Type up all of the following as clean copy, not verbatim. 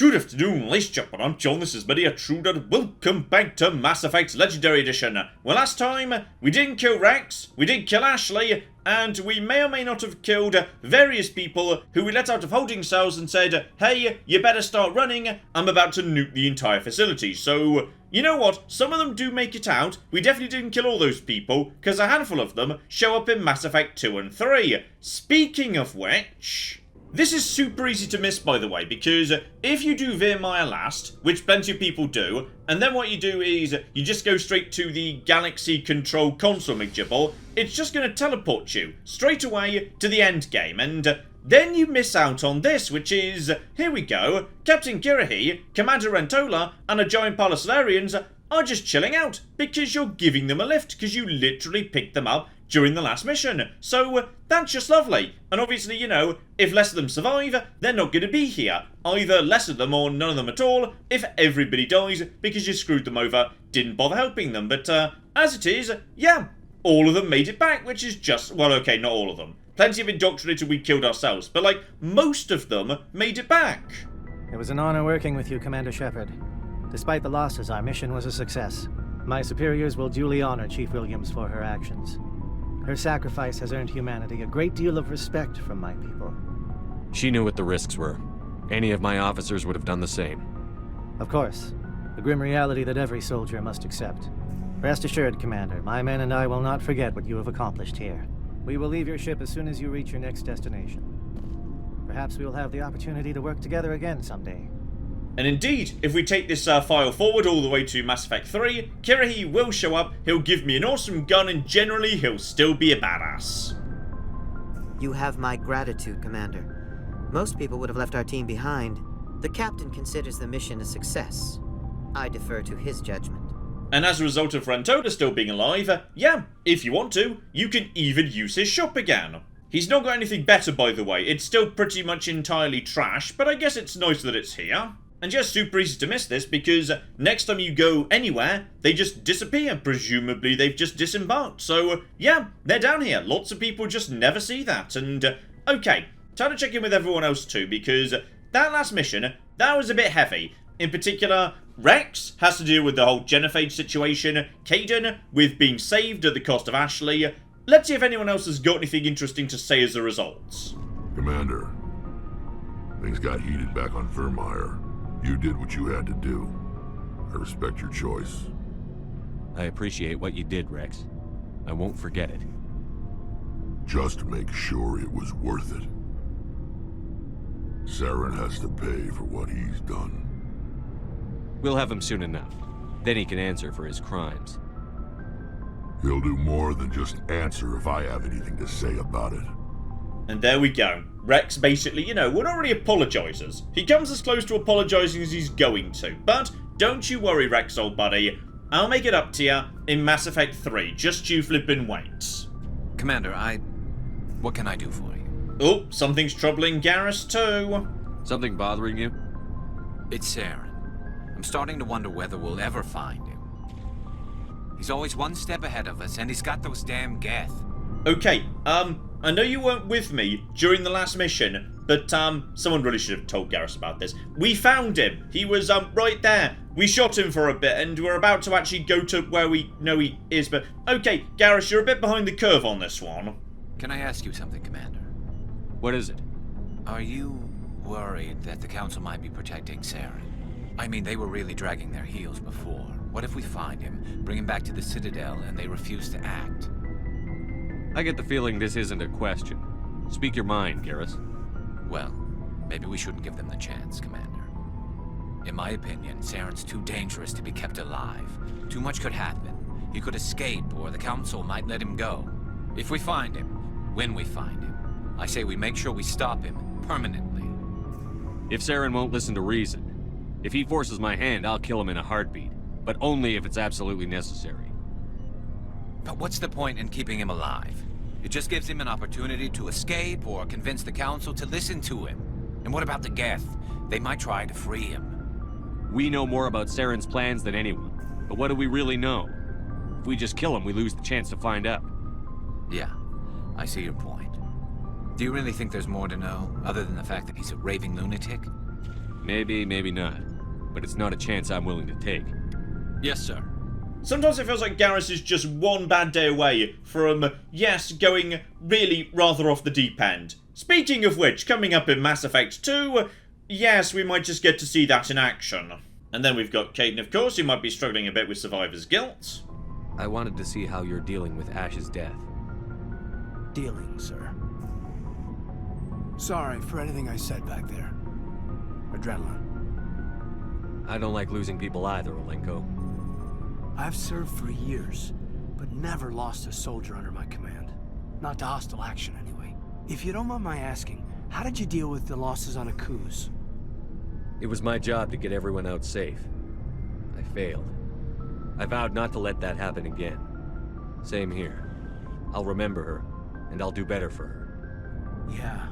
Good afternoon, ladies and gentlemen, I'm John, this is Intruder. Welcome back to Mass Effect Legendary Edition. Well, last time, we didn't kill Wrex, we did kill Ashley, and we may or may not have killed various people who we let out of holding cells and said, hey, you better start running, I'm about to nuke the entire facility. So, you know what, some of them do make it out. We definitely didn't kill all those people, because a handful of them show up in Mass Effect 2 and 3. Speaking of which... this is super easy to miss, by the way, because if you do Virmire last, which plenty of people do, and then what you do is you just go straight to the Galaxy Control Console McGibble, it's just going to teleport you straight away to the end game, and then you miss out on this, which is, here we go, Captain Kirrahe, Commander Rentola, and a giant pile of Solarians are just chilling out, because you're giving them a lift, because you literally picked them up during the last mission. So, that's just lovely. And obviously, you know, if less of them survive, they're not going to be here. Either less of them or none of them at all, if everybody dies because you screwed them over, didn't bother helping them. But, as it is, yeah, all of them made it back, which is just, well, okay, not all of them. Plenty of indoctrinated we killed ourselves, but, like, most of them made it back. It was an honor working with you, Commander Shepard. Despite the losses, our mission was a success. My superiors will duly honor Chief Williams for her actions. Her sacrifice has earned humanity a great deal of respect from my people. She knew what the risks were. Any of my officers would have done the same. Of course. The grim reality that every soldier must accept. Rest assured, Commander, my men and I will not forget what you have accomplished here. We will leave your ship as soon as you reach your next destination. Perhaps we will have the opportunity to work together again someday. And indeed, if we take this file forward all the way to Mass Effect 3, Kirrahe will show up, he'll give me an awesome gun, and generally he'll still be a badass. You have my gratitude, Commander. Most people would have left our team behind. The captain considers the mission a success. I defer to his judgment. And as a result of Rentola still being alive, yeah, if you want to, you can even use his shop again. He's not got anything better, by the way. It's still pretty much entirely trash, but I guess it's nice that it's here. And just super easy to miss this, because next time you go anywhere, they just disappear. Presumably they've just disembarked. So, yeah, they're down here. Lots of people just never see that. And, okay, time to check in with everyone else too, because that last mission, that was a bit heavy. In particular, Wrex has to deal with the whole genophage situation, Kaidan with being saved at the cost of Ashley. Let's see if anyone else has got anything interesting to say as a result. Commander, things got heated back on Virmire. You did what you had to do. I respect your choice. I appreciate what you did, Wrex. I won't forget it. Just make sure it was worth it. Saren has to pay for what he's done. We'll have him soon enough. Then he can answer for his crimes. He'll do more than just answer if I have anything to say about it. And there we go. Wrex basically, you know, not really apologises. He comes as close to apologising as he's going to. But don't you worry, Wrex, old buddy. I'll make it up to you in Mass Effect 3. Just you flippin' wait. Commander, what can I do for you? Oh, something's troubling Garrus too. Something bothering you? It's Saren. I'm starting to wonder whether we'll ever find him. He's always one step ahead of us, and he's got those damn Geth. Okay, I know you weren't with me during the last mission, but, someone really should have told Garrus about this. We found him. He was, right there. We shot him for a bit, and we're about to actually go to where we know he is, but, okay, Garrus, you're a bit behind the curve on this one. Can I ask you something, Commander? What is it? Are you worried that the Council might be protecting Saren? I mean, they were really dragging their heels before. What if we find him, bring him back to the Citadel, and they refuse to act? I get the feeling this isn't a question. Speak your mind, Garrus. Well, maybe we shouldn't give them the chance, Commander. In my opinion, Saren's too dangerous to be kept alive. Too much could happen. He could escape, or the Council might let him go. If we find him, when we find him, I say we make sure we stop him, permanently. If Saren won't listen to reason, if he forces my hand, I'll kill him in a heartbeat. But only if it's absolutely necessary. But what's the point in keeping him alive? It just gives him an opportunity to escape or convince the Council to listen to him. And what about the Geth? They might try to free him. We know more about Saren's plans than anyone. But what do we really know? If we just kill him, we lose the chance to find out. Yeah, I see your point. Do you really think there's more to know, other than the fact that he's a raving lunatic? Maybe, maybe not. But it's not a chance I'm willing to take. Yes, sir. Sometimes it feels like Garrus is just one bad day away from, yes, going really rather off the deep end. Speaking of which, coming up in Mass Effect 2, yes, we might just get to see that in action. And then we've got Kaidan, of course, who might be struggling a bit with survivor's guilt. I wanted to see how you're dealing with Ash's death. Dealing, sir. Sorry for anything I said back there. Adrenaline. I don't like losing people either, Olenko. I've served for years, but never lost a soldier under my command. Not to hostile action, anyway. If you don't mind my asking, how did you deal with the losses on Aku's? It was my job to get everyone out safe. I failed. I vowed not to let that happen again. Same here. I'll remember her, and I'll do better for her. Yeah,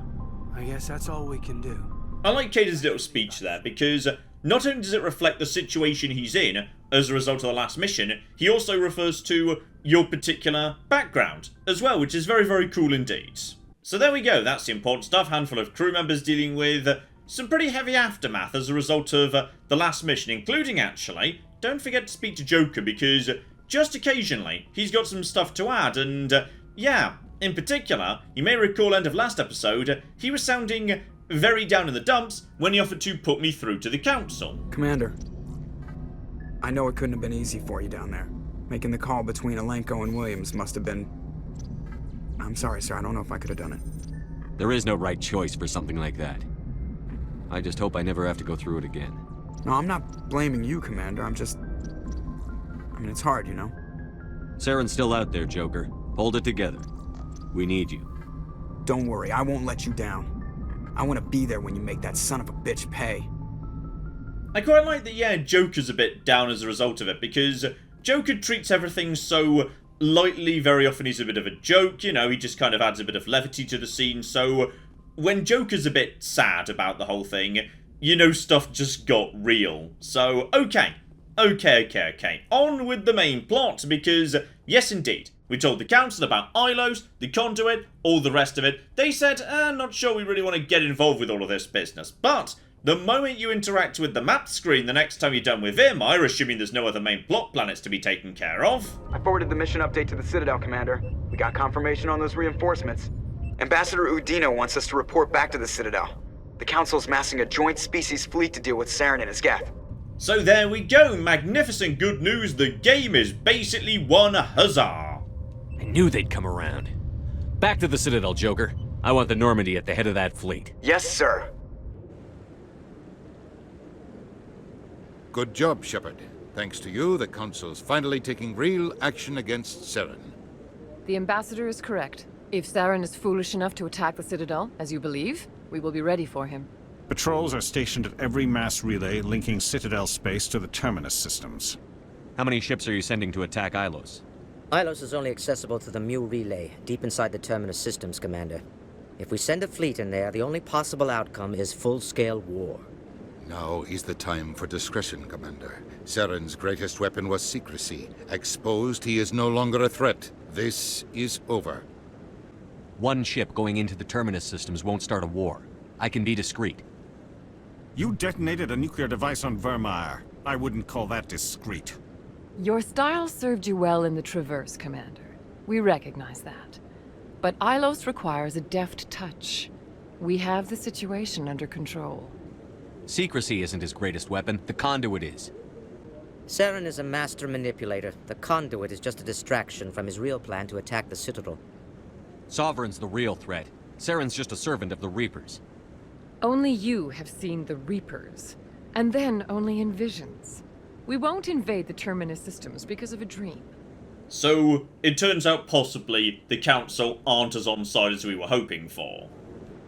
I guess that's all we can do. I like Kaidan's little speech there, because not only does it reflect the situation he's in as a result of the last mission, he also refers to your particular background as well, which is very, very cool indeed. So there we go, that's the important stuff. Handful of crew members dealing with some pretty heavy aftermath as a result of the last mission, including, actually, don't forget to speak to Joker, because just occasionally he's got some stuff to add, and yeah, in particular, you may recall end of last episode, he was sounding very down in the dumps when he offered to put me through to the council. Commander, I know it couldn't have been easy for you down there. Making the call between Olenko and Williams must have been... I'm sorry, sir, I don't know if I could have done it. There is no right choice for something like that. I just hope I never have to go through it again. No, I'm not blaming you, Commander, I'm just... I mean, it's hard, you know? Saren's still out there, Joker. Hold it together. We need you. Don't worry, I won't let you down. I want to be there when you make that son of a bitch pay. I quite like that, yeah, Joker's a bit down as a result of it, because Joker treats everything so lightly. Very often he's a bit of a joke, you know, he just kind of adds a bit of levity to the scene, so when Joker's a bit sad about the whole thing, you know stuff just got real. So, okay. On with the main plot, because, yes indeed, we told the council about Ilos, the conduit, all the rest of it. They said, not sure we really want to get involved with all of this business. But the moment you interact with the map screen the next time you're done with Virmire, assuming there's no other main plot planets to be taken care of. I forwarded the mission update to the Citadel, Commander. We got confirmation on those reinforcements. Ambassador Udina wants us to report back to the Citadel. The Council's massing a joint species fleet to deal with Saren and his geth. So there we go, magnificent good news, the game is basically one huzzah. I knew they'd come around. Back to the Citadel, Joker. I want the Normandy at the head of that fleet. Yes, sir. Good job, Shepard. Thanks to you, the Council's finally taking real action against Saren. The Ambassador is correct. If Saren is foolish enough to attack the Citadel, as you believe, we will be ready for him. Patrols are stationed at every mass relay linking Citadel space to the Terminus systems. How many ships are you sending to attack Ilos? Ilos is only accessible to the Mu relay, deep inside the Terminus systems, Commander. If we send a fleet in there, the only possible outcome is full-scale war. Now is the time for discretion, Commander. Saren's greatest weapon was secrecy. Exposed, he is no longer a threat. This is over. One ship going into the Terminus systems won't start a war. I can be discreet. You detonated a nuclear device on Virmire. I wouldn't call that discreet. Your style served you well in the Traverse, Commander. We recognize that. But Ilos requires a deft touch. We have the situation under control. Secrecy isn't his greatest weapon. The conduit is. Saren is a master manipulator. The conduit is just a distraction from his real plan to attack the Citadel. Sovereign's the real threat. Saren's just a servant of the Reapers. Only you have seen the Reapers, and then only in visions. We won't invade the Terminus systems because of a dream. So, it turns out possibly the Council aren't as on side as we were hoping for.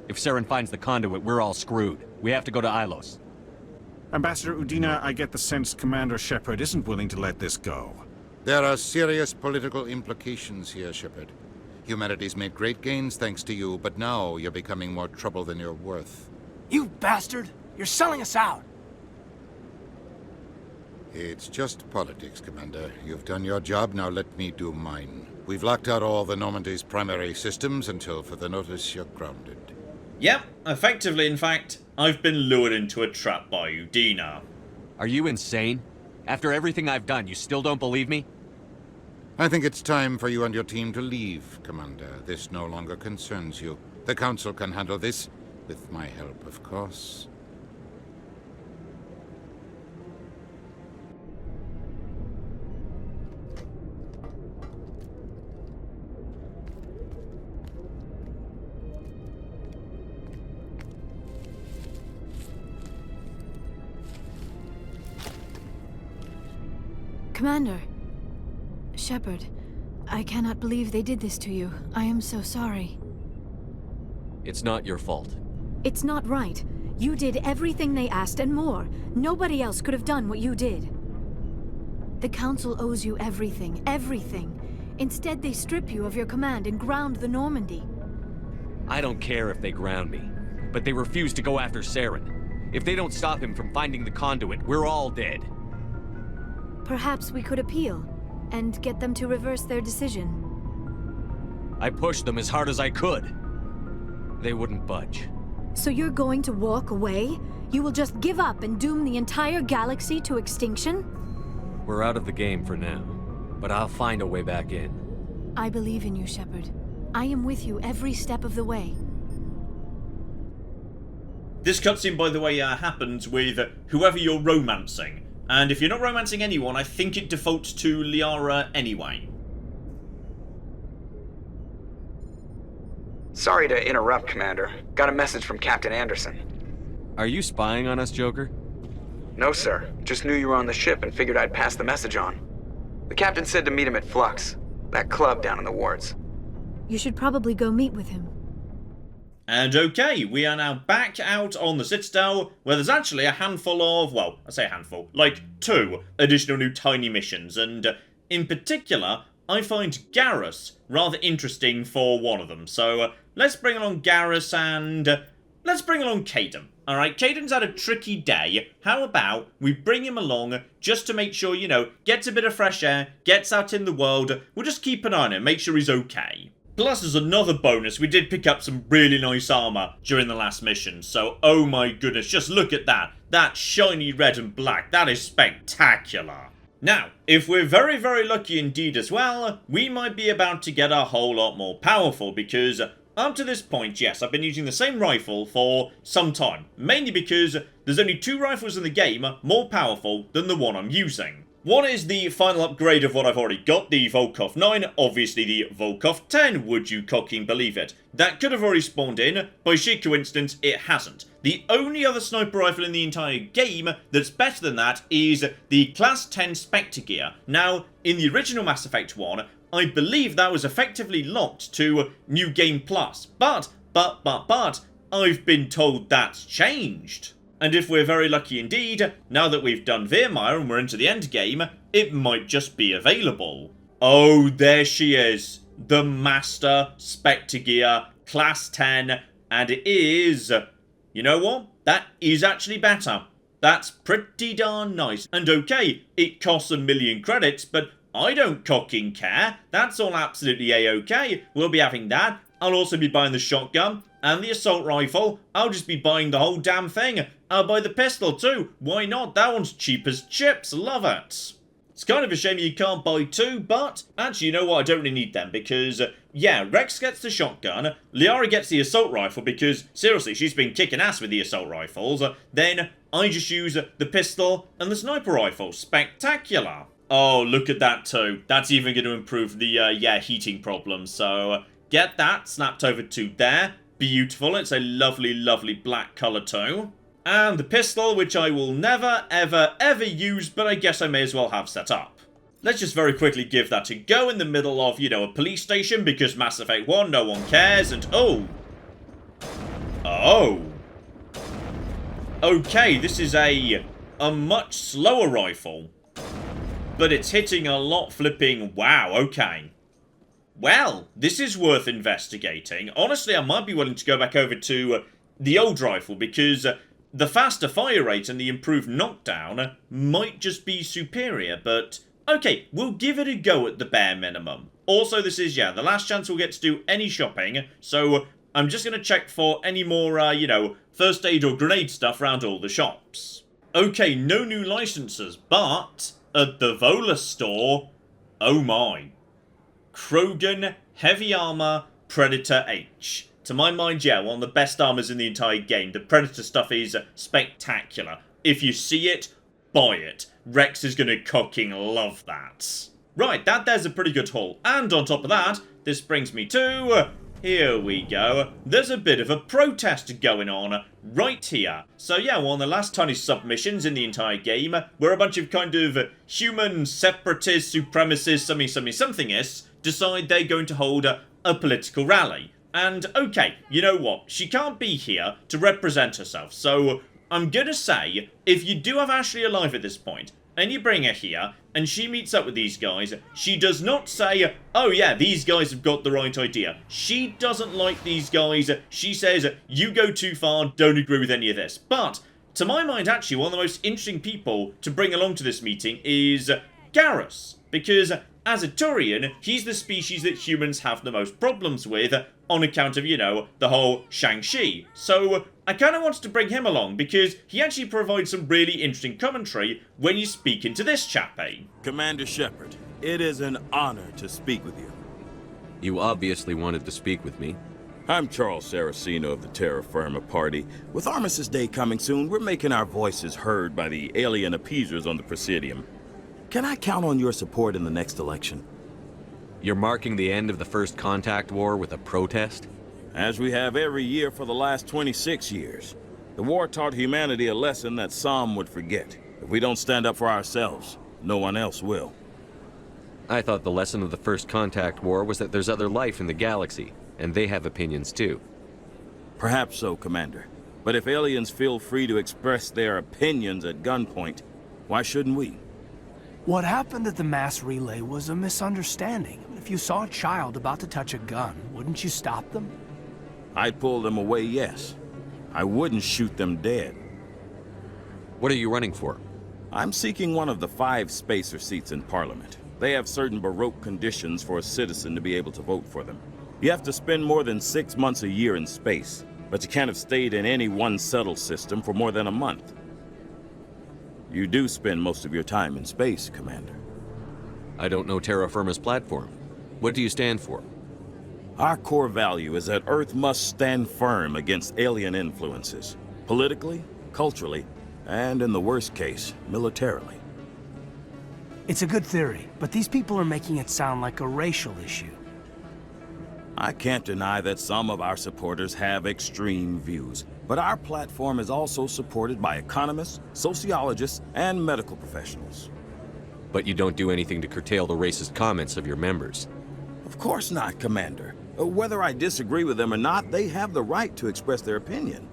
If Saren finds the conduit, we're all screwed. We have to go to Ilos. Ambassador Udina, I get the sense Commander Shepard isn't willing to let this go. There are serious political implications here, Shepard. Humanity's made great gains thanks to you, but now you're becoming more trouble than you're worth. You bastard! You're selling us out! It's just politics, Commander. You've done your job, now let me do mine. We've locked out all the Normandy's primary systems until further notice you're grounded. Yep, effectively, in fact, I've been lured into a trap by Udina. Are you insane? After everything I've done, you still don't believe me? I think it's time for you and your team to leave, Commander. This no longer concerns you. The Council can handle this, with my help, of course. Commander. Shepard, I cannot believe they did this to you. I am so sorry. It's not your fault. It's not right. You did everything they asked and more. Nobody else could have done what you did. The Council owes you everything, everything. Instead, they strip you of your command and ground the Normandy. I don't care if they ground me, but they refuse to go after Saren. If they don't stop him from finding the conduit, we're all dead. Perhaps we could appeal, and get them to reverse their decision. I pushed them as hard as I could. They wouldn't budge. So you're going to walk away? You will just give up and doom the entire galaxy to extinction? We're out of the game for now, but I'll find a way back in. I believe in you, Shepard. I am with you every step of the way. This cutscene, by the way, happens with whoever you're romancing. And if you're not romancing anyone, I think it defaults to Liara anyway. Sorry to interrupt, Commander. Got a message from Captain Anderson. Are you spying on us, Joker? No, sir. Just knew you were on the ship and figured I'd pass the message on. The captain said to meet him at Flux, that club down in the wards. You should probably go meet with him. And okay, we are now back out on the Citadel, where there's actually a handful of, well, I say a handful, like 2 additional new tiny missions, and in particular, I find Garrus rather interesting for one of them. So let's bring along Garrus and let's bring along Kaidan. Alright, Kaidan's had a tricky day. How about we bring him along just to make sure, you know, gets a bit of fresh air, gets out in the world. We'll just keep an eye on him, make sure he's okay. Plus, as another bonus, we did pick up some really nice armor during the last mission. So, oh my goodness, just look at that. That shiny red and black, that is spectacular. Now, if we're very, very lucky indeed as well, we might be about to get a whole lot more powerful because up to this point, yes, I've been using the same rifle for some time. Mainly because there's only 2 rifles in the game more powerful than the one I'm using. One is the final upgrade of what I've already got, the Volkov 9, obviously the Volkov 10, would you cocking believe it? That could have already spawned in, by sheer coincidence it hasn't. The only other sniper rifle in the entire game that's better than that is the Class 10 Spectre gear. Now, in the original Mass Effect 1, I believe that was effectively locked to New Game Plus, but, I've been told that's changed. And if we're very lucky indeed, now that we've done Virmire and we're into the end game, it might just be available. Oh, there she is. The Master Spectre Gear, Class 10, and it is... You know what? That is actually better. That's pretty darn nice. And okay, it costs 1,000,000 credits, but I don't cocking care. That's all absolutely a-okay. We'll be having that. I'll also be buying the shotgun and the assault rifle. I'll just be buying the whole damn thing. I'll buy the pistol too. Why not? That one's cheap as chips. Love it. It's kind of a shame you can't buy 2, but actually, you know what? I don't really need them because, yeah, Wrex gets the shotgun, Liara gets the assault rifle because, seriously, she's been kicking ass with the assault rifles. Then I just use the pistol and the sniper rifle. Spectacular. Oh, look at that too. That's even going to improve the, heating problem. So, get that snapped over to there. Beautiful. It's a lovely, lovely black colour too. And the pistol, which I will never, ever, ever use, but I guess I may as well have set up. Let's just very quickly give that a go in the middle of, you know, a police station, because Mass Effect 1, no one cares, and oh! Oh! Okay, this is a much slower rifle. But it's hitting a lot flipping... Wow, okay. Well, this is worth investigating. Honestly, I might be willing to go back over to the old rifle, because... the faster fire rate and the improved knockdown might just be superior, but okay, we'll give it a go at the bare minimum. Also, this is, yeah, the last chance we'll get to do any shopping, so I'm just going to check for any more, you know, first aid or grenade stuff around all the shops. Okay, no new licenses, but at the Vola store, oh my. Krogan, heavy armor, Predator H. To my mind, yeah, one of the best armors in the entire game. The Predator stuff is spectacular. If you see it, buy it. Wrex is going to cocking love that. Right, there's a pretty good haul. And on top of that, this brings me to... here we go. There's a bit of a protest going on right here. So yeah, one of the last tiny submissions in the entire game, where a bunch of kind of human separatists, supremacists, something-ists, decide they're going to hold a political rally. And okay, you know what? She can't be here to represent herself, so I'm gonna say, if you do have Ashley alive at this point, and you bring her here, and she meets up with these guys, she does not say, oh yeah, these guys have got the right idea. She doesn't like these guys. She says, you go too far, don't agree with any of this. But, to my mind, actually, one of the most interesting people to bring along to this meeting is Garrus. Because, as a Turian, he's the species that humans have the most problems with, on account of, you know, the whole Shang-Chi. So, I kind of wanted to bring him along, because he actually provides some really interesting commentary when you speak into this chappie. Commander Shepard, it is an honor to speak with you. You obviously wanted to speak with me. I'm Charles Saraceno of the Terra Firma party. With Armistice Day coming soon, we're making our voices heard by the alien appeasers on the Presidium. Can I count on your support in the next election? You're marking the end of the First Contact War with a protest? As we have every year for the last 26 years. The war taught humanity a lesson that some would forget. If we don't stand up for ourselves, no one else will. I thought the lesson of the First Contact War was that there's other life in the galaxy, and they have opinions too. Perhaps so, Commander. But if aliens feel free to express their opinions at gunpoint, why shouldn't we? What happened at the mass relay was a misunderstanding. If you saw a child about to touch a gun, wouldn't you stop them? I'd pull them away, yes. I wouldn't shoot them dead. What are you running for? I'm seeking one of the 5 spacer seats in Parliament. They have certain Baroque conditions for a citizen to be able to vote for them. You have to spend more than 6 months a year in space, but you can't have stayed in any one settled system for more than a month. You do spend most of your time in space, Commander. I don't know Terra Firma's platform. What do you stand for? Our core value is that Earth must stand firm against alien influences. Politically, culturally, and in the worst case, militarily. It's a good theory, but these people are making it sound like a racial issue. I can't deny that some of our supporters have extreme views, but our platform is also supported by economists, sociologists, and medical professionals. But you don't do anything to curtail the racist comments of your members. Of course not, Commander. Whether I disagree with them or not, they have the right to express their opinion.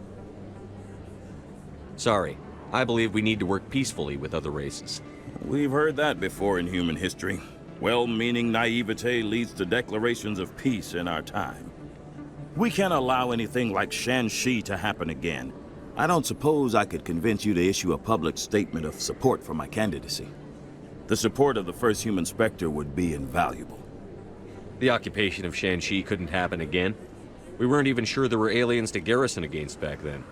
Sorry. I believe we need to work peacefully with other races. We've heard that before in human history. Well-meaning naivete leads to declarations of peace in our time. We can't allow anything like Shang-Chi to happen again. I don't suppose I could convince you to issue a public statement of support for my candidacy. The support of the first human Spectre would be invaluable. The occupation of Shang-Chi couldn't happen again. We weren't even sure there were aliens to garrison against back then.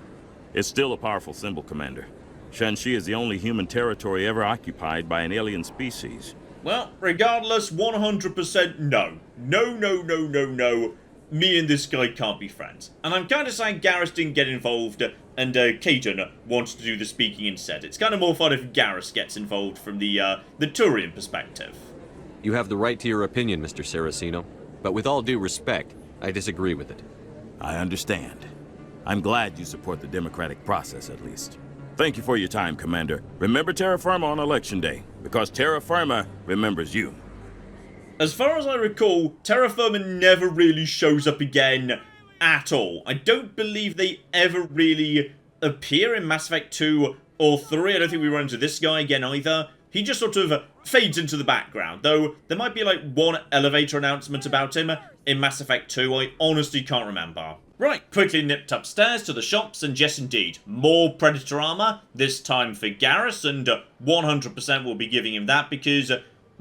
It's still a powerful symbol, Commander. Shang-Chi is the only human territory ever occupied by an alien species. Well, regardless, 100% no. No. Me and this guy can't be friends. And I'm kind of saying Garrus didn't get involved and Kaidan wants to do the speaking instead. It's kind of more fun if Garrus gets involved from the Turian perspective. You have the right to your opinion, Mr. Saraceno, but with all due respect, I disagree with it. I understand. I'm glad you support the democratic process, at least. Thank you for your time, Commander. Remember Terra Firma on Election Day, because Terra Firma remembers you. As far as I recall, Terra Firma never really shows up again at all. I don't believe they ever really appear in Mass Effect 2 or 3. I don't think we run into this guy again either. He just sort of fades into the background, though there might be like one elevator announcement about him in Mass Effect 2. I honestly can't remember. Right, quickly nipped upstairs to the shops, and yes indeed, more Predator armor, this time for Garrus, and 100% will be giving him that because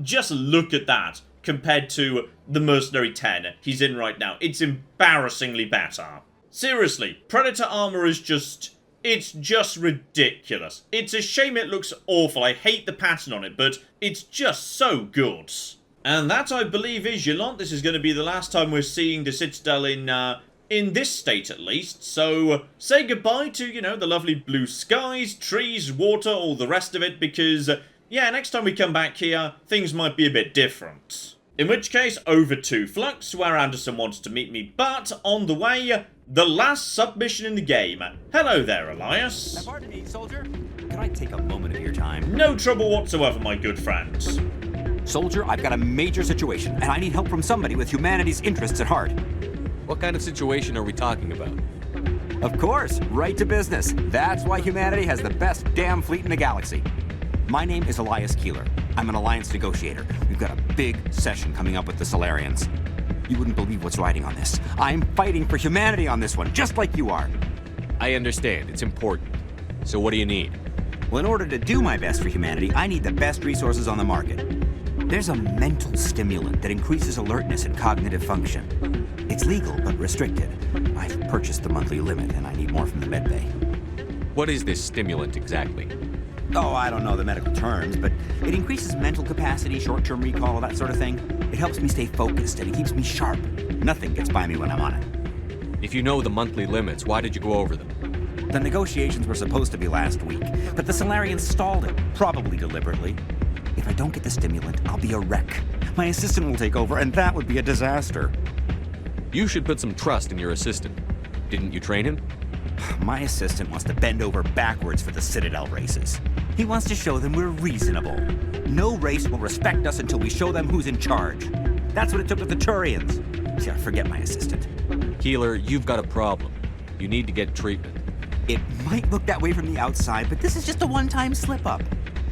just look at that. compared to the Mercenary 10 he's in right now. It's embarrassingly better. Seriously, Predator armor is just... it's just ridiculous. It's a shame it looks awful. I hate the pattern on it, but it's just so good. And that, I believe, is Yolande. This is going to be the last time we're seeing the Citadel in this state, at least. So, say goodbye to, you know, the lovely blue skies, trees, water, all the rest of it, because, yeah, next time we come back here, things might be a bit different. In which case, over to Flux, where Anderson wants to meet me, but on the way, the last submission in the game. Hello there, Elias. Pardon me, soldier. Can I take a moment of your time? No trouble whatsoever, my good friend. Soldier, I've got a major situation, and I need help from somebody with humanity's interests at heart. What kind of situation are we talking about? Of course, right to business. That's why humanity has the best damn fleet in the galaxy. My name is Elias Keeler. I'm an alliance negotiator. We've got a big session coming up with the Solarians. You wouldn't believe what's riding on this. I'm fighting for humanity on this one, just like you are. I understand. It's important. So what do you need? Well, in order to do my best for humanity, I need the best resources on the market. There's a mental stimulant that increases alertness and cognitive function. It's legal, but restricted. I've purchased the monthly limit, and I need more from the medbay. What is this stimulant exactly? Oh, I don't know the medical terms, but it increases mental capacity, short-term recall, that sort of thing. It helps me stay focused, and it keeps me sharp. Nothing gets by me when I'm on it. If you know the monthly limits, why did you go over them? The negotiations were supposed to be last week, but the Solarians stalled it, probably deliberately. If I don't get the stimulant, I'll be a wreck. My assistant will take over, and that would be a disaster. You should put some trust in your assistant. Didn't you train him? My assistant wants to bend over backwards for the Citadel races. He wants to show them we're reasonable. No race will respect us until we show them who's in charge. That's what it took with the Turians. Yeah, forget my assistant. Keeler, you've got a problem. You need to get treatment. It might look that way from the outside, but this is just a one-time slip-up.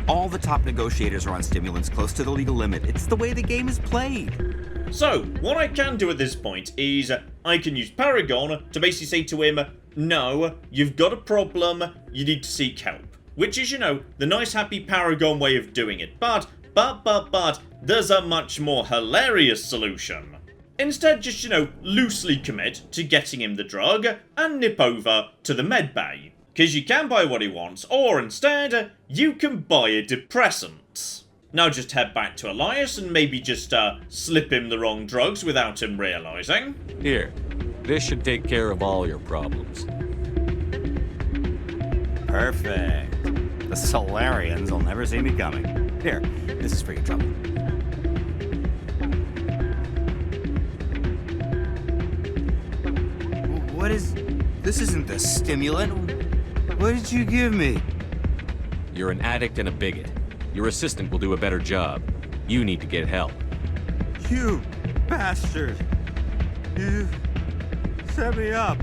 All the top negotiators are on stimulants close to the legal limit. It's the way the game is played. So, what I can do at this point is I can use Paragon to basically say to him, no, you've got a problem, you need to seek help. Which is, you know, the nice happy Paragon way of doing it. But, there's a much more hilarious solution. Instead, just, you know, loosely commit to getting him the drug and nip over to the medbay. Because you can buy what he wants, or instead, you can buy a depressant. Now just head back to Elias and maybe just slip him the wrong drugs without him realizing. Here, this should take care of all your problems. Perfect. The Solarians will never see me coming. Here, this is for your trouble. What is... This isn't the stimulant. What did you give me? You're an addict and a bigot. Your assistant will do a better job. You need to get help. You bastard! You set me up,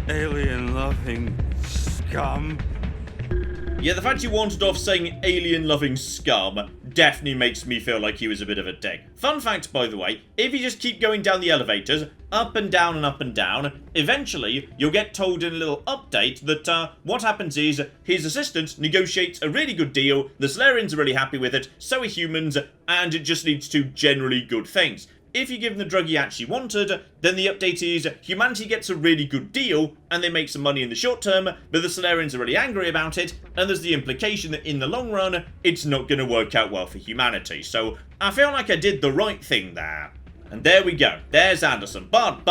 alien-loving scum. Yeah, the fact you wanted off saying alien-loving scum definitely makes me feel like he was a bit of a dick. Fun fact, by the way, if you just keep going down the elevators, up and down and up and down, eventually you'll get told in a little update that what happens is his assistant negotiates a really good deal, the Solarians are really happy with it, so are humans, and it just leads to generally good things. If you give him the drug he actually wanted, then the update is humanity gets a really good deal and they make some money in the short term, but the Solarians are really angry about it, and there's the implication that in the long run, it's not going to work out well for humanity. So I feel like I did the right thing there. And there we go. There's Anderson. But,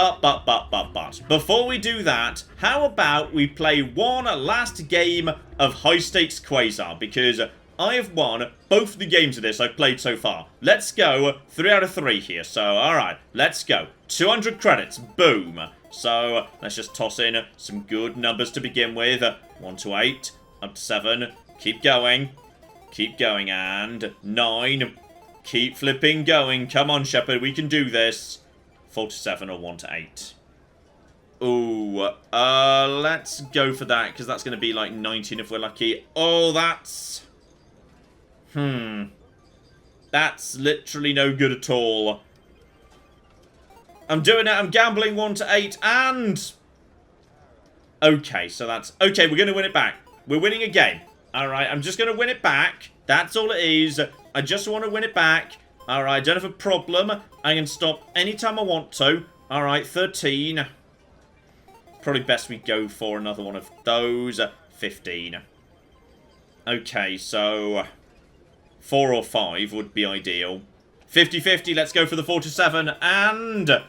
before we do that, how about we play one last game of High Stakes Quasar, because I have won both the games of this I've played so far. Let's go. 3 out of 3 here. So, alright. Let's go. 200 credits. Boom. So, let's just toss in some good numbers to begin with. 1 to 8. Up to 7. Keep going. Keep going. And 9. Keep flipping going. Come on, Shepard. We can do this. 4 to 7 or 1 to 8. Ooh. Let's go for that, because that's going to be like 19 if we're lucky. Oh, that's... That's literally no good at all. I'm doing it. I'm gambling 1 to 8 and... Okay, so that's... Okay, we're going to win it back. We're winning a game. Alright, I'm just going to win it back. That's all it is. I just want to win it back. Alright, don't have a problem. I can stop anytime I want to. Alright, 13. Probably best we go for another one of those. 15. Okay, so 4 or 5 would be ideal. 50-50, let's go for the 4 to 7, and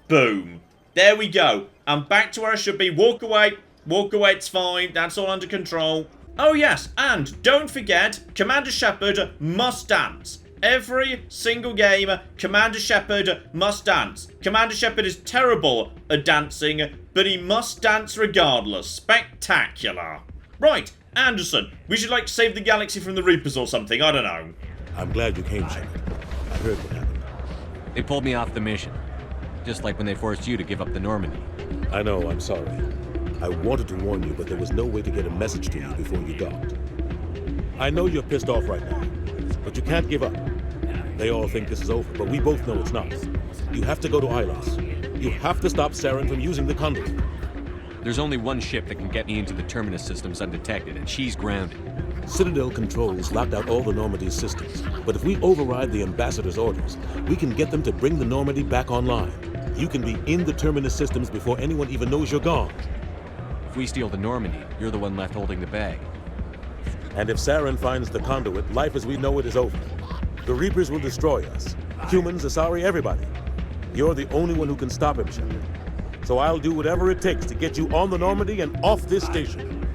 boom. There we go. I'm back to where I should be. Walk away. Walk away, it's fine. That's all under control. Oh yes, and don't forget, Commander Shepard must dance. Every single game, Commander Shepard must dance. Commander Shepard is terrible at dancing, but he must dance regardless. Spectacular. Right, Anderson, we should like save the galaxy from the Reapers or something, I don't know. I'm glad you came, Shepard. I heard what happened. They pulled me off the mission. Just like when they forced you to give up the Normandy. I know, I'm sorry. I wanted to warn you, but there was no way to get a message to you before you docked. I know you're pissed off right now, but you can't give up. They all think this is over, but we both know it's not. You have to go to Ilos. You have to stop Saren from using the conduit. There's only one ship that can get me into the terminus systems undetected, and she's grounded. Citadel controls locked out all the Normandy's systems, but if we override the ambassador's orders, we can get them to bring the Normandy back online. You can be in the terminus systems before anyone even knows you're gone. If we steal the Normandy, you're the one left holding the bag. And if Saren finds the conduit, life as we know it is over. The Reapers will destroy us. Humans, Asari, everybody. You're the only one who can stop him, Shepard. So I'll do whatever it takes to get you on the Normandy and off this station.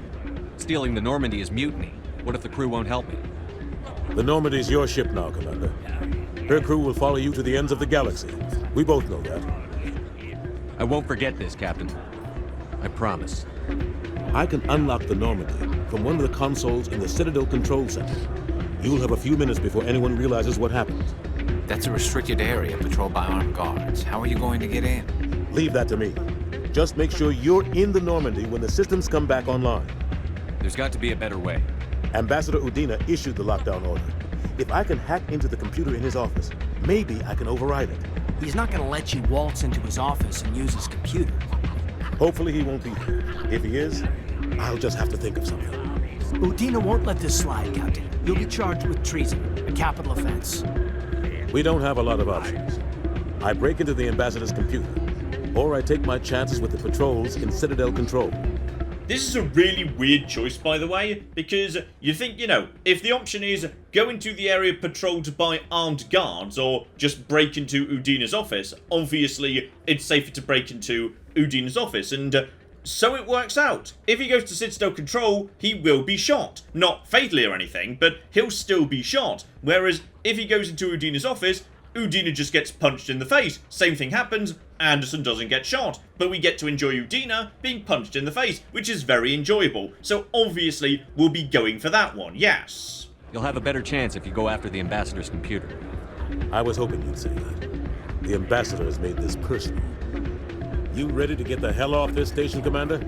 Stealing the Normandy is mutiny. What if the crew won't help me? The Normandy's your ship now, Commander. Her crew will follow you to the ends of the galaxy. We both know that. I won't forget this, Captain. I promise. I can unlock the Normandy from one of the consoles in the Citadel Control Center. You'll have a few minutes before anyone realizes what happened. That's a restricted area patrolled by armed guards. How are you going to get in? Leave that to me. Just make sure you're in the Normandy when the systems come back online. There's got to be a better way. Ambassador Udina issued the lockdown order. If I can hack into the computer in his office, maybe I can override it. He's not gonna let you waltz into his office and use his computer. Hopefully he won't be there. If he is, I'll just have to think of something. Udina won't let this slide, Captain. You'll be charged with treason, a capital offense. We don't have a lot of options. I break into the ambassador's computer, or I take my chances with the patrols in Citadel Control. This is a really weird choice, by the way, because you think, you know, if the option is go into the area patrolled by armed guards or just break into Udina's office, obviously it's safer to break into Udina's office, and so it works out. If he goes to Citadel Control, he will be shot. Not fatally or anything, but he'll still be shot. Whereas if he goes into Udina's office, Udina just gets punched in the face. Same thing happens, Anderson doesn't get shot. But we get to enjoy Udina being punched in the face, which is very enjoyable. So obviously, we'll be going for that one, yes. You'll have a better chance if you go after the Ambassador's computer. I was hoping you'd say that. The Ambassador has made this personal. You ready to get the hell off this station, Commander?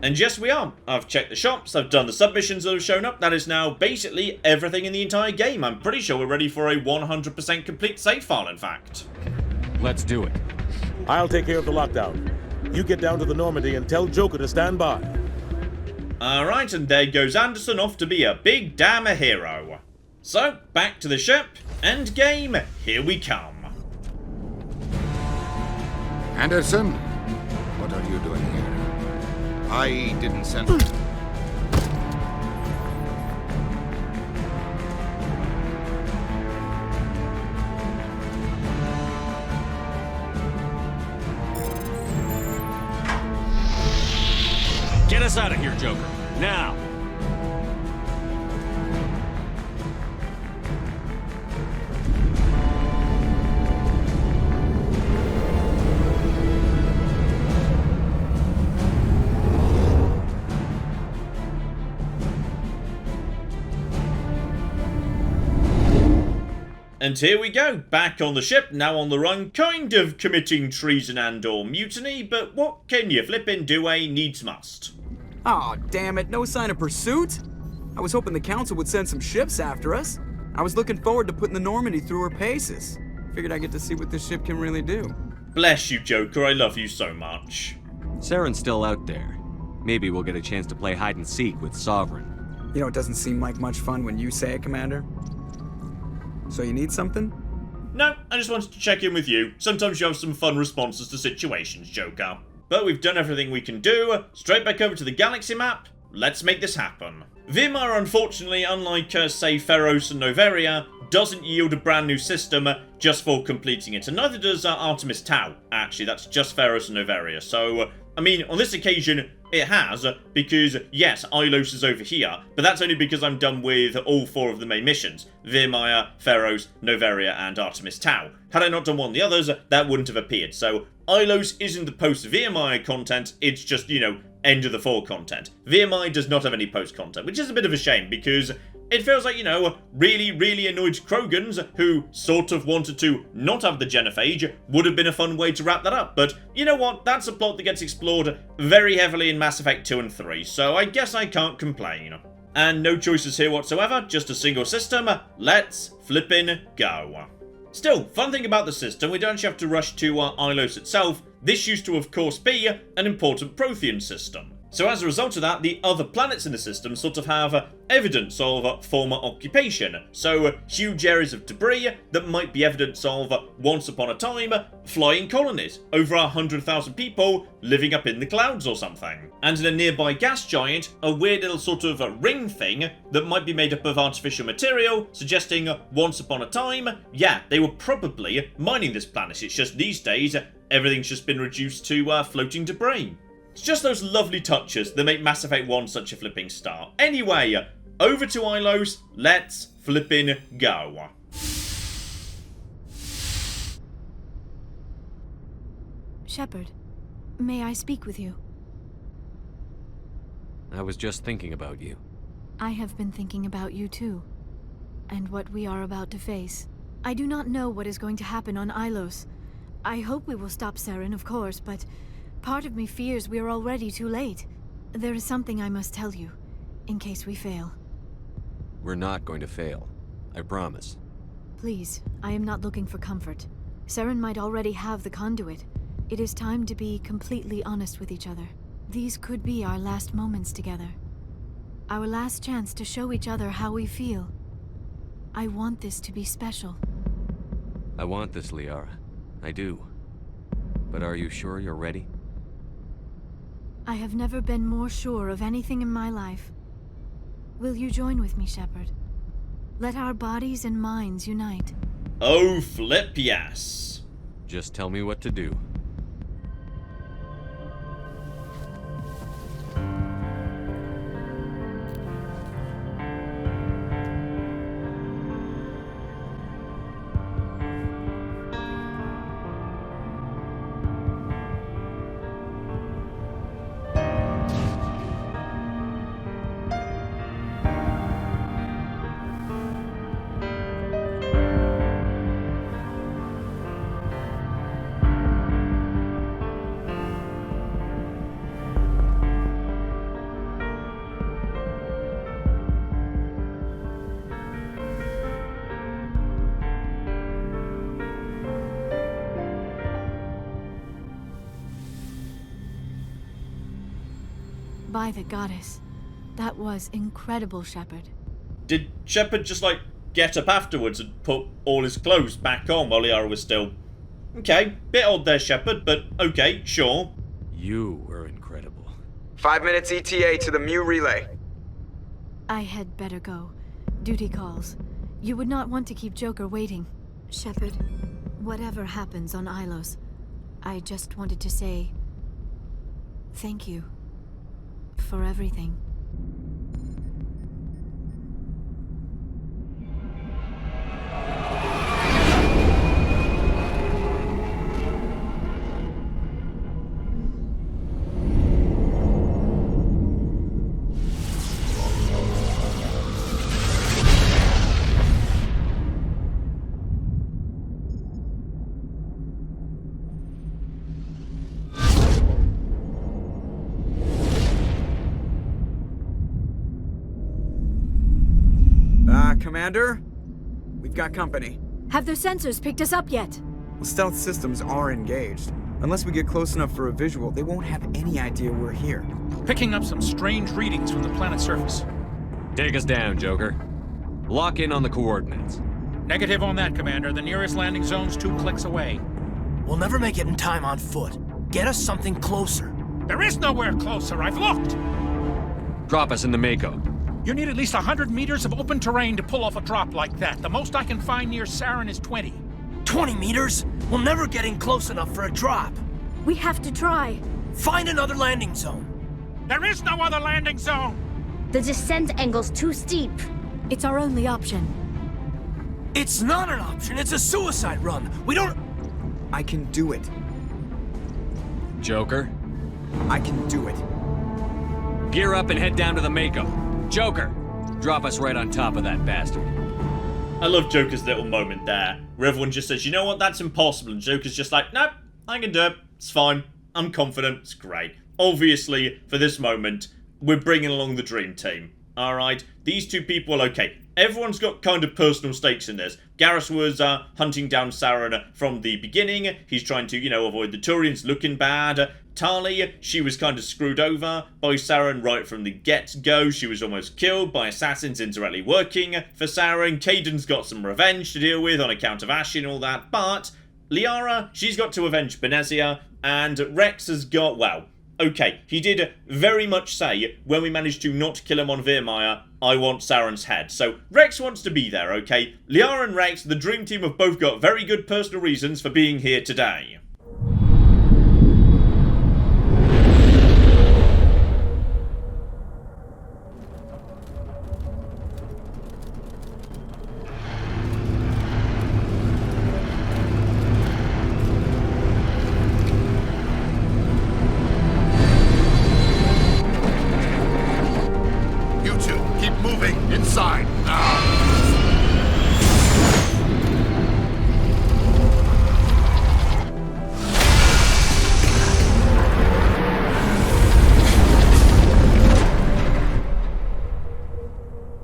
And yes, we are. I've checked the shops, I've done the submissions that have shown up. That is now basically everything in the entire game. I'm pretty sure we're ready for a 100% complete save file, in fact. Let's do it. I'll take care of the lockdown. You get down to the Normandy and tell Joker to stand by. Alright, and there goes Anderson off to be a big damn hero. So, back to the ship. End game, here we come. Anderson, what are you doing here? I didn't send... Get us out of here, Joker. Now! And here we go, back on the ship, now on the run, kind of committing treason and or mutiny, but what can you flippin' do, needs must. Aw, damn it, no sign of pursuit? I was hoping the Council would send some ships after us. I was looking forward to putting the Normandy through her paces. Figured I'd get to see what this ship can really do. Bless you, Joker, I love you so much. Saren's still out there. Maybe we'll get a chance to play hide and seek with Sovereign. You know, it doesn't seem like much fun when you say it, Commander. So you need something? No, I just wanted to check in with you. Sometimes you have some fun responses to situations, Joker. But we've done everything we can do. Straight back over to the galaxy map. Let's make this happen. Virmire, unfortunately, unlike, say, Feros and Noveria, doesn't yield a brand new system just for completing it, and neither does Artemis Tau. Actually, that's just Feros and Noveria. So, I mean, on this occasion, it has, because, yes, Ilos is over here, but that's only because I'm done with all 4 of the main missions. Virmire, Feros, Noveria, and Artemis Tau. Had I not done one of the others, that wouldn't have appeared. So, Ilos isn't the post-Virmire content, it's just, you know, end of the 4 content. Virmire does not have any post-content, which is a bit of a shame, because it feels like, you know, really annoyed Krogans, who sort of wanted to not have the Genophage, would have been a fun way to wrap that up. But, you know what, that's a plot that gets explored very heavily in Mass Effect 2 and 3, so I guess I can't complain. And no choices here whatsoever, just a single system. Let's flippin' go. Still, fun thing about the system, we don't actually have to rush to Ilos itself. This used to, of course, be an important Prothean system. So as a result of that, the other planets in the system sort of have evidence of former occupation. So huge areas of debris that might be evidence of, once upon a time, flying colonies. Over 100,000 people living up in the clouds or something. And in a nearby gas giant, a weird little sort of ring thing that might be made up of artificial material, suggesting once upon a time, yeah, they were probably mining this planet. It's just these days, everything's just been reduced to floating debris. It's just those lovely touches that make Mass Effect 1 such a flipping star. Anyway, over to Ilos, let's flippin' go. Shepard, may I speak with you? I was just thinking about you. I have been thinking about you too, and what we are about to face. I do not know what is going to happen on Ilos. I hope we will stop Saren, of course, but part of me fears we are already too late. There is something I must tell you, in case we fail. We're not going to fail. I promise. Please, I am not looking for comfort. Saren might already have the conduit. It is time to be completely honest with each other. These could be our last moments together. Our last chance to show each other how we feel. I want this to be special. I want this, Liara. I do. But are you sure you're ready? I have never been more sure of anything in my life. Will you join with me, Shepard? Let our bodies and minds unite. Oh, flip yes. Just tell me what to do. By the goddess. That was incredible, Shepard. Did Shepard just, like, get up afterwards and put all his clothes back on while Liara was still... Okay, bit odd there, Shepard, but okay, sure. You were incredible. 5 minutes ETA to the Mu relay. I had better go. Duty calls. You would not want to keep Joker waiting. Shepard, whatever happens on Ilos, I just wanted to say... thank you. For everything. Commander? We've got company. Have their sensors picked us up yet? Well, stealth systems are engaged. Unless we get close enough for a visual, they won't have any idea we're here. Picking up some strange readings from the planet's surface. Take us down, Joker. Lock in on the coordinates. Negative on that, Commander. The nearest landing zone's 2 clicks away. We'll never make it in time on foot. Get us something closer. There is nowhere closer. I've looked. Drop us in the Mako. You need at least 100 meters of open terrain to pull off a drop like that. The most I can find near Saren is 20. 20 meters? We'll never get in close enough for a drop. We have to try. Find another landing zone. There is no other landing zone! The descent angle's too steep. It's our only option. It's not an option. It's a suicide run. We don't... I can do it. Joker? I can do it. Gear up and head down to the Mako. Joker, drop us right on top of that bastard. I love Joker's little moment there, where everyone just says, you know what, that's impossible, and Joker's just like, nope, I can do it, it's fine, I'm confident, it's great. Obviously, for this moment, we're bringing along the dream team, alright? These two people, okay, everyone's got kind of personal stakes in this. Garrus was hunting down Saren from the beginning, he's trying to, you know, avoid the Turians looking bad. Tali, she was kind of screwed over by Saren right from the get-go. She was almost killed by assassins indirectly working for Saren. Kaidan's got some revenge to deal with on account of Ashe and all that, but Liara, she's got to avenge Benezia, and Wrex has got, well, okay, he did very much say, when we managed to not kill him on Virmire, I want Saren's head. So, Wrex wants to be there, okay? Liara and Wrex, the dream team, have both got very good personal reasons for being here today.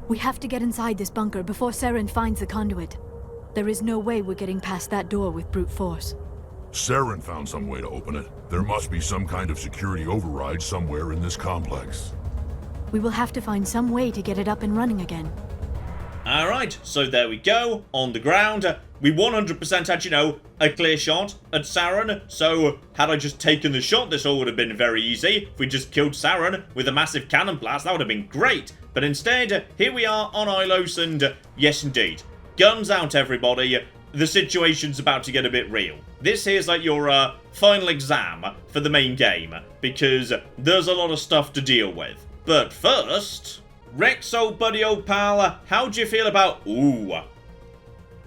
We have to get inside this bunker before Saren finds the conduit. There is no way we're getting past that door with brute force. Saren found some way to open it. There must be some kind of security override somewhere in this complex. We will have to find some way to get it up and running again. Alright, so there we go, on the ground. We 100% had, you know, a clear shot at Saren, so had I just taken the shot, this all would have been very easy. If we just killed Saren with a massive cannon blast, that would have been great. But instead, here we are on Ilos, and yes indeed, guns out everybody, the situation's about to get a bit real. This here's like your final exam for the main game, because there's a lot of stuff to deal with. But first, Wrex, old buddy, old pal, how do you feel about... Ooh.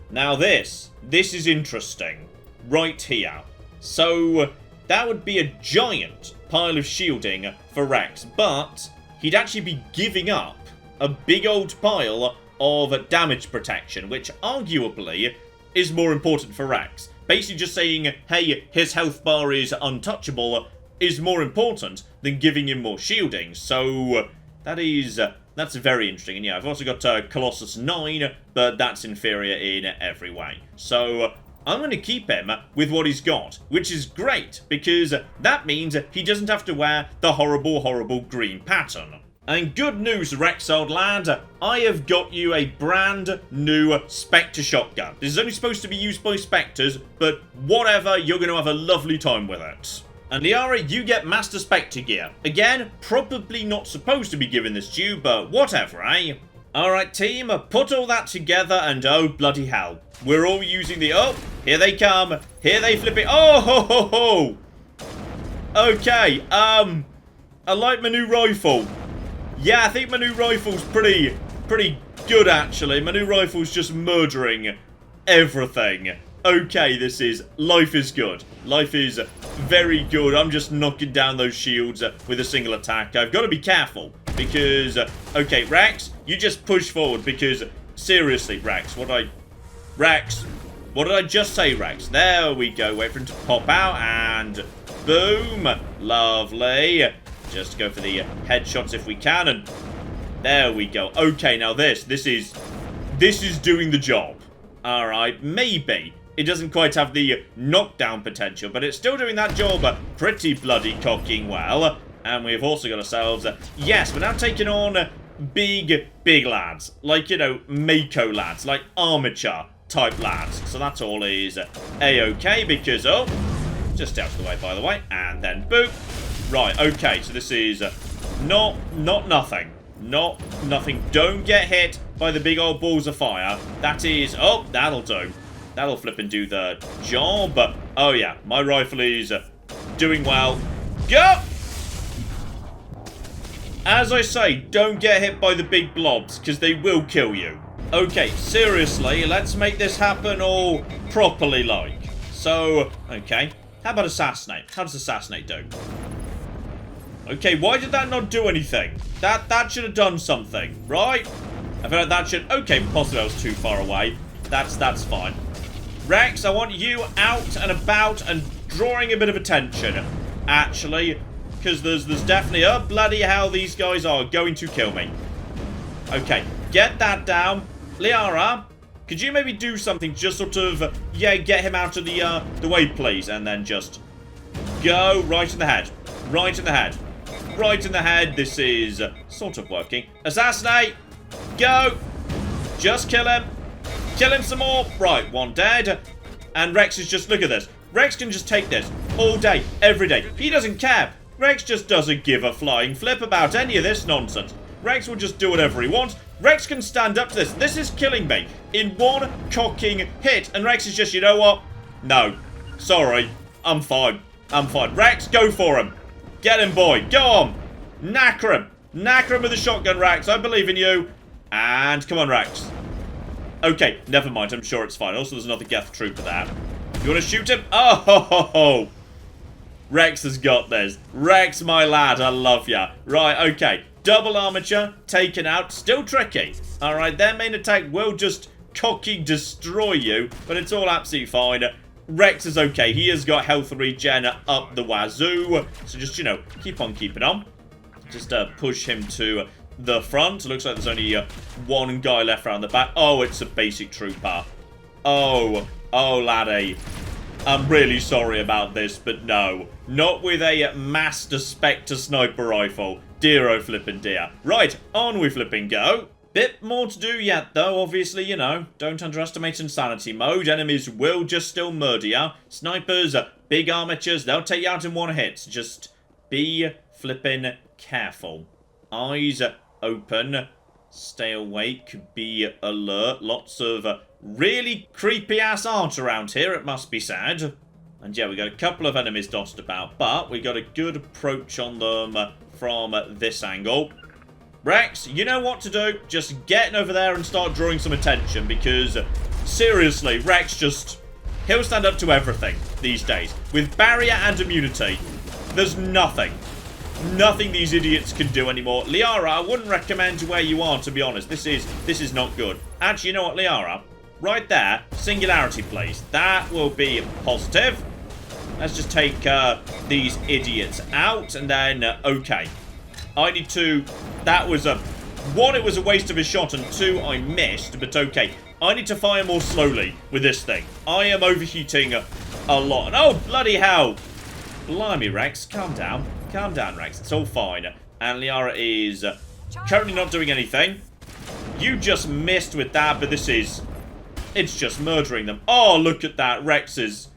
Now this is interesting, right here. So, that would be a giant pile of shielding for Wrex, but he'd actually be giving up a big old pile of damage protection, which arguably is more important for Wrex. Basically just saying, hey, his health bar is untouchable, is more important than giving him more shielding. So, that's very interesting. And yeah, I've also got Colossus 9, but that's inferior in every way. So, I'm going to keep him with what he's got, which is great, because that means he doesn't have to wear the horrible, horrible green pattern. And good news, Wrex, old lad, I have got you a brand new Spectre shotgun. This is only supposed to be used by Spectres, but whatever, you're going to have a lovely time with it. And Liara, you get Master Spectre gear. Again, probably not supposed to be giving this to you, but whatever, eh? Alright team, put all that together and oh bloody hell. We're all using the... Oh, here they come. Here they flip it. Oh ho ho ho! Okay, I like my new rifle. Yeah, I think my new rifle's pretty good actually. My new rifle's just murdering everything. Okay, life is good. Life is very good. I'm just knocking down those shields with a single attack. I've got to be careful because, okay, Wrex, you just push forward because, seriously, Wrex, what did I just say, Wrex? There we go. Wait for him to pop out and boom. Lovely. Just go for the headshots if we can and there we go. Okay, now this is doing the job. All right, maybe it doesn't quite have the knockdown potential, but it's still doing that job pretty bloody cocking well. And we've also got ourselves, yes, we're now taking on big lads. Like, you know, Mako lads, like armature type lads. So that's all is A-okay because, oh, just out of the way, by the way. And then boop. Right, okay, so this is not nothing. Not nothing. Don't get hit by the big old balls of fire. That is, oh, that'll do. That'll flip and do the job. Oh, yeah, my rifle is doing well. Go! As I say, don't get hit by the big blobs, because they will kill you. Okay, seriously, let's make this happen all properly like. So, okay. How about assassinate? How does assassinate do? Okay, why did that not do anything? That should have done something, right? I feel like that should... Okay, possibly I was too far away. That's fine. Wrex, I want you out and about and drawing a bit of attention, actually. Because there's definitely... Oh, bloody hell, these guys are going to kill me. Okay, get that down. Liara, could you maybe do something? Just sort of... Yeah, get him out of the way, please. And then just go right in the head. Right in the head. Right in the head. This is sort of working. Assassinate. Go. Just kill him. Kill him some more. Right, one dead. And Wrex is just... Look at this. Wrex can just take this all day, every day. He doesn't care. Wrex just doesn't give a flying flip about any of this nonsense. Wrex will just do whatever he wants. Wrex can stand up to this. This is killing me in one cocking hit. And Wrex is just, you know what? No. Sorry. I'm fine. I'm fine. Wrex, go for him. Get him, boy. Go on. Knacker him. Knacker him with a shotgun, Wrex. I believe in you. And come on, Wrex. Okay, never mind. I'm sure it's fine. Also, there's another Geth trooper there. You want to shoot him? Oh, ho, ho, ho. Wrex has got this. Wrex, my lad, I love ya. Right, okay. Double armature, taken out. Still tricky. Alright, their main attack will just cocky destroy you, but it's all absolutely fine. Wrex is okay. He has got health regen up the wazoo. So just, you know, keep on keeping on. Just push him to the front. Looks like there's only one guy left around the back. Oh, it's a basic trooper. Oh, laddie. I'm really sorry about this, but no. Not with a Master Spectre sniper rifle. Dear oh flippin' dear. Right, on we flippin' go. Bit more to do yet, though, obviously, you know. Don't underestimate insanity mode. Enemies will just still murder ya. Snipers, big armatures, they'll take you out in one hit. Just be flippin' careful. Eyes open. Stay awake. Be alert. Lots of really creepy-ass art around here, it must be said. And yeah, we got a couple of enemies dotted about, but we got a good approach on them from this angle. Wrex, you know what to do. Just get over there and start drawing some attention, because seriously, Wrex just... He'll stand up to everything these days. With barrier and immunity, there's nothing. Nothing these idiots can do anymore. Liara, I wouldn't recommend where you are, to be honest. This is not good. Actually, you know what, Liara? Right there, singularity, please. That will be positive. Let's just take these idiots out, and then, okay. I need to... That was a... One, it was a waste of a shot, and two, I missed, but okay. I need to fire more slowly with this thing. I am overheating a lot. And, oh, bloody hell. Blimey, Wrex. Calm down. Calm down, Wrex. It's all fine. And Liara is currently not doing anything. You just missed with that, but this is... It's just murdering them. Oh, look at that. Wrex is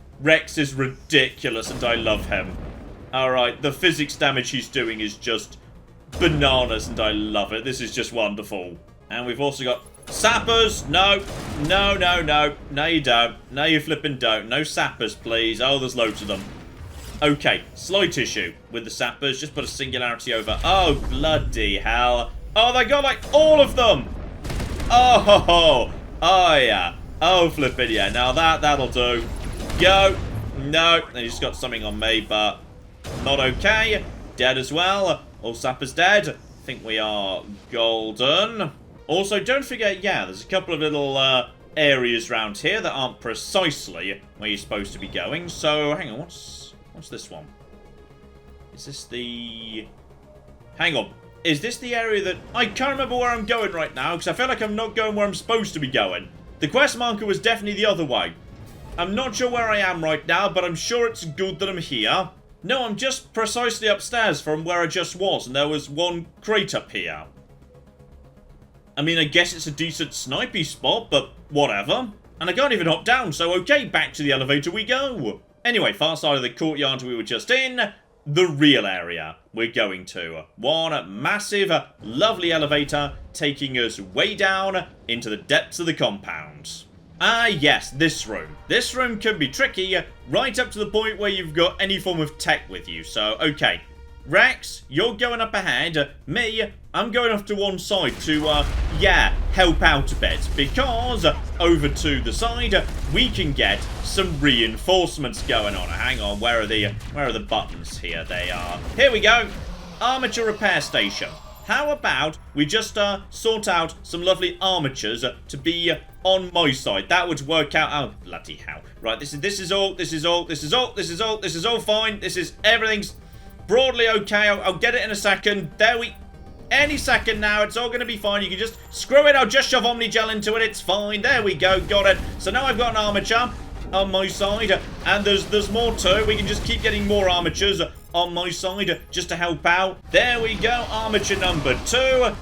ridiculous, and I love him. Alright, the physics damage he's doing is just bananas, and I love it. This is just wonderful. And we've also got sappers. No. No, no, no. No, you don't. No, you flipping don't. No sappers, please. Oh, there's loads of them. Okay, slight issue with the sappers. Just put a singularity over. Oh, bloody hell. Oh, they got, like, all of them. Oh, ho, ho. Oh, yeah. Oh, flipping, yeah. Now that'll do. Go. No, they just got something on me, but not okay. Dead as well. All sappers dead. I think we are golden. Also, don't forget, yeah, there's a couple of little areas around here that aren't precisely where you're supposed to be going. So, hang on, what's this one? Is this the... Hang on. Is this the area that... I can't remember where I'm going right now, because I feel like I'm not going where I'm supposed to be going. The quest marker was definitely the other way. I'm not sure where I am right now, but I'm sure it's good that I'm here. No, I'm just precisely upstairs from where I just was, and there was one crate up here. I mean, I guess it's a decent snipey spot, but whatever. And I can't even hop down, so okay, back to the elevator we go. Anyway, far side of the courtyard we were just in, the real area we're going to. One massive, lovely elevator taking us way down into the depths of the compound. Ah, yes, this room. This room can be tricky, right up to the point where you've got any form of tech with you. So, okay. Wrex, you're going up ahead. Me, I'm going off to one side to, yeah, help out a bit. Because over to the side, we can get some reinforcements going on. Hang on, where are the buttons here? They are. Here we go. Armature repair station. How about we just sort out some lovely armatures to be on my side? That would work out. Oh, bloody hell. Right, this is all fine. Everything's broadly okay. I'll get it in a second. Any second now. It's all going to be fine. You can just screw it. I'll just shove Omnigel into it. It's fine. There we go. Got it. So now I've got an armature on my side. And there's more too. We can just keep getting more armatures on my side just to help out. There we go. Armature number 2.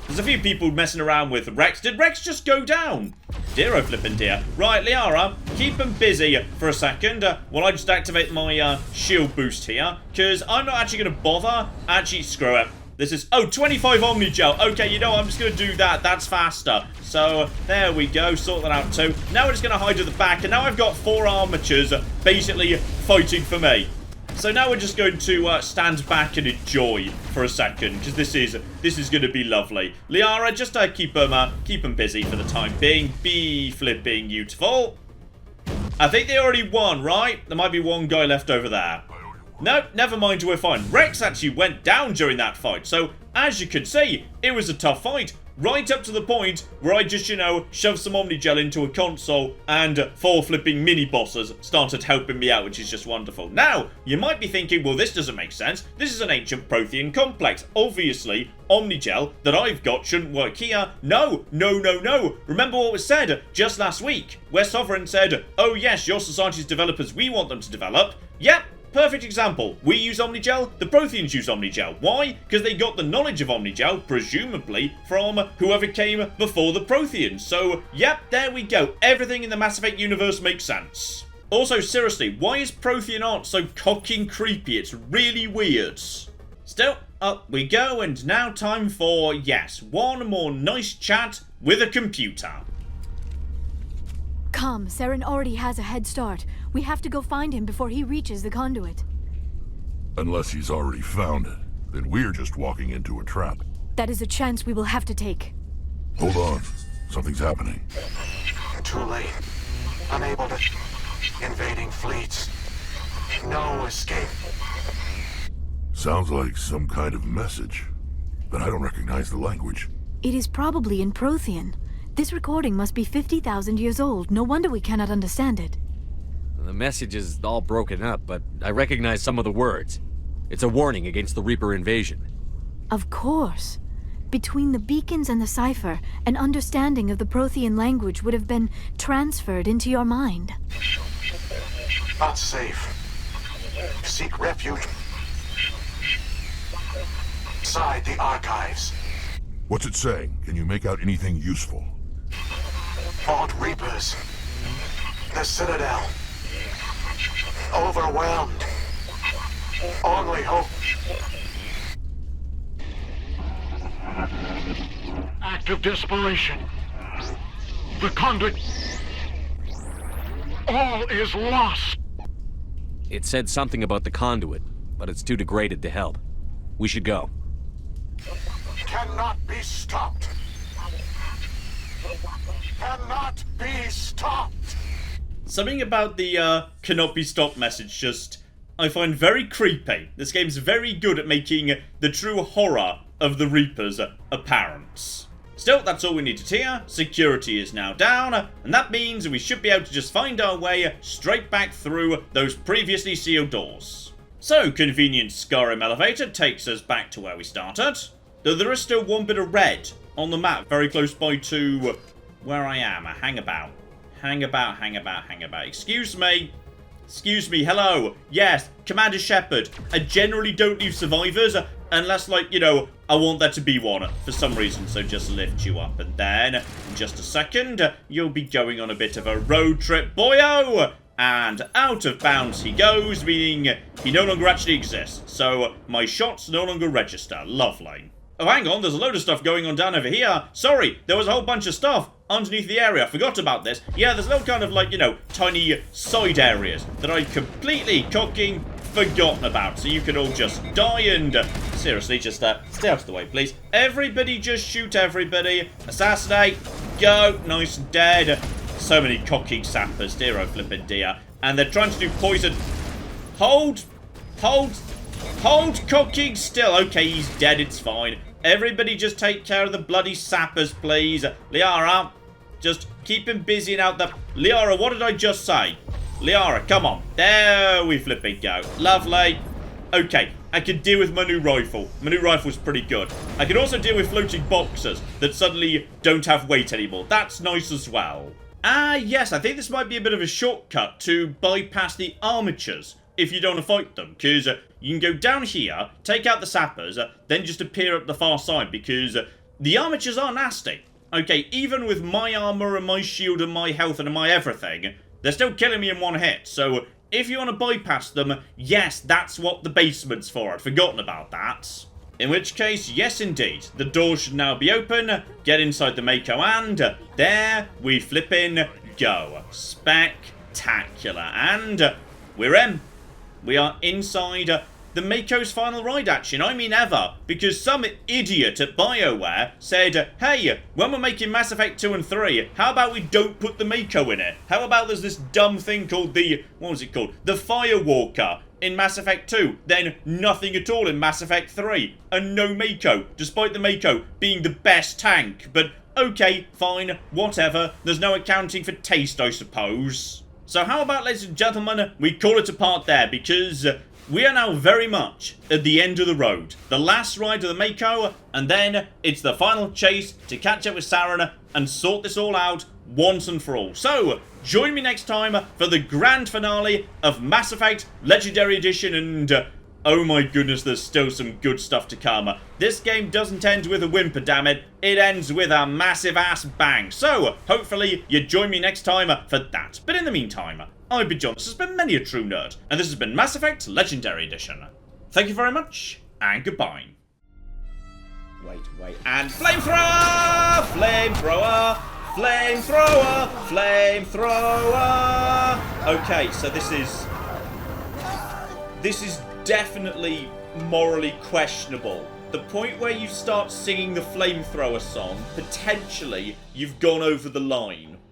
There's a few people messing around with Wrex. Did Wrex just go down? Dear oh flippin' dear. Right, Liara, keep them busy for a second while I just activate my shield boost here, because I'm not actually going to bother. Actually, screw it. This is, 25 Omnigel. Okay, you know, I'm just going to do that. That's faster. So, there we go. Sort that out too. Now we're just going to hide at the back, and now I've got 4 armatures basically fighting for me. So now we're just going to stand back and enjoy for a second, because this is going to be lovely. Liara, just keep them busy for the time being. Be flipping beautiful. I think they already won, right? There might be one guy left over there. No, never mind, we're fine. Wrex actually went down during that fight, so as you can see, it was a tough fight. Right up to the point where I just, you know, shoved some Omnigel into a console and 4 flipping mini-bosses started helping me out, which is just wonderful. Now, you might be thinking, well, this doesn't make sense. This is an ancient Prothean complex. Obviously, Omnigel that I've got shouldn't work here. No. Remember what was said just last week, where Sovereign said, oh yes, your society's developers, we want them to develop. Yep. Perfect example. We use Omnigel, the Protheans use Omnigel. Why? Because they got the knowledge of Omnigel, presumably, from whoever came before the Protheans. So, yep, there we go. Everything in the Mass Effect universe makes sense. Also, seriously, why is Prothean art so cocky and creepy? It's really weird. Still, up we go, and now time for, yes, one more nice chat with a computer. Come, Saren already has a head start. We have to go find him before he reaches the conduit. Unless he's already found it, then we're just walking into a trap. That is a chance we will have to take. Hold on. Something's happening. Too late. Unable to... Invading fleets. No escape. Sounds like some kind of message, but I don't recognize the language. It is probably in Prothean. This recording must be 50,000 years old. No wonder we cannot understand it. The message is all broken up, but I recognize some of the words. It's a warning against the Reaper invasion. Of course. Between the beacons and the cipher, an understanding of the Prothean language would have been transferred into your mind. Not safe. Seek refuge inside the archives. What's it saying? Can you make out anything useful? Fought Reapers. The Citadel. Overwhelmed. Only hope. Act of desperation. The conduit. All is lost. It said something about the conduit, but it's too degraded to help. We should go. Cannot be stopped. Cannot be stopped. Something about the cannot be stopped message just I find very creepy. This game's very good at making the true horror of the Reapers apparent. Still, that's all we needed here. Security is now down, and that means we should be able to just find our way straight back through those previously sealed doors. So, convenient Skyrim elevator takes us back to where we started. Though there is still one bit of red on the map very close by to where I am. Hang about. Excuse me. Excuse me, hello. Yes, Commander Shepard. I generally don't leave survivors unless, like, you know, I want there to be one for some reason. So just lift you up, and then in just a second, you'll be going on a bit of a road trip, boyo! And out of bounds he goes, meaning he no longer actually exists. So my shots no longer register. Lovely. Oh, hang on, there's a load of stuff going on down over here. Sorry, there was a whole bunch of stuff underneath the area. I forgot about this. Yeah, there's no kind of, like, you know, tiny side areas that I completely cocking forgotten about. So you can all just die and, seriously, just stay out of the way, please. Everybody just shoot everybody. Assassinate. Go. Nice and dead. So many cocking sappers, dear oh flippin' dear. And they're trying to do poison. Hold, cocking still. Okay, he's dead, it's fine. Everybody just take care of the bloody sappers, please. Liara, just keep him busy and out the... Liara, what did I just say? Liara, come on. There we flipping go. Lovely. Okay, I can deal with my new rifle. My new rifle's pretty good. I can also deal with floating boxers that suddenly don't have weight anymore. That's nice as well. Ah, yes, I think this might be a bit of a shortcut to bypass the armatures if you don't want to fight them, because you can go down here, take out the sappers, then just appear up the far side, because the armatures are nasty. Okay, even with my armor and my shield and my health and my everything, they're still killing me in one hit, so if you want to bypass them, yes, that's what the basement's for. I'd forgotten about that. In which case, yes indeed, the door should now be open, get inside the Mako, and there we flippin' go. Spectacular. And we're in. We are inside the Mako's final ride action. I mean ever, because some idiot at BioWare said, hey, when we're making Mass Effect 2 and 3, how about we don't put the Mako in it? How about there's this dumb thing called the, what was it called? The Firewalker in Mass Effect 2, then nothing at all in Mass Effect 3, and no Mako, despite the Mako being the best tank. But okay, fine, whatever, there's no accounting for taste, I suppose. So how about, ladies and gentlemen, we call it a part there, because we are now very much at the end of the road. The last ride of the Mako, and then it's the final chase to catch up with Saren and sort this all out once and for all. So, join me next time for the grand finale of Mass Effect Legendary Edition, and oh my goodness, there's still some good stuff to come. This game doesn't end with a whimper, damn it. It ends with a massive ass bang. So, hopefully, you join me next time for that. But in the meantime, I've been John, this has been Many a True Nerd, and this has been Mass Effect Legendary Edition. Thank you very much, and goodbye. Wait, and flamethrower! Flamethrower! Flamethrower! Flamethrower! Okay, so this is definitely morally questionable. The point where you start singing the flamethrower song, potentially you've gone over the line.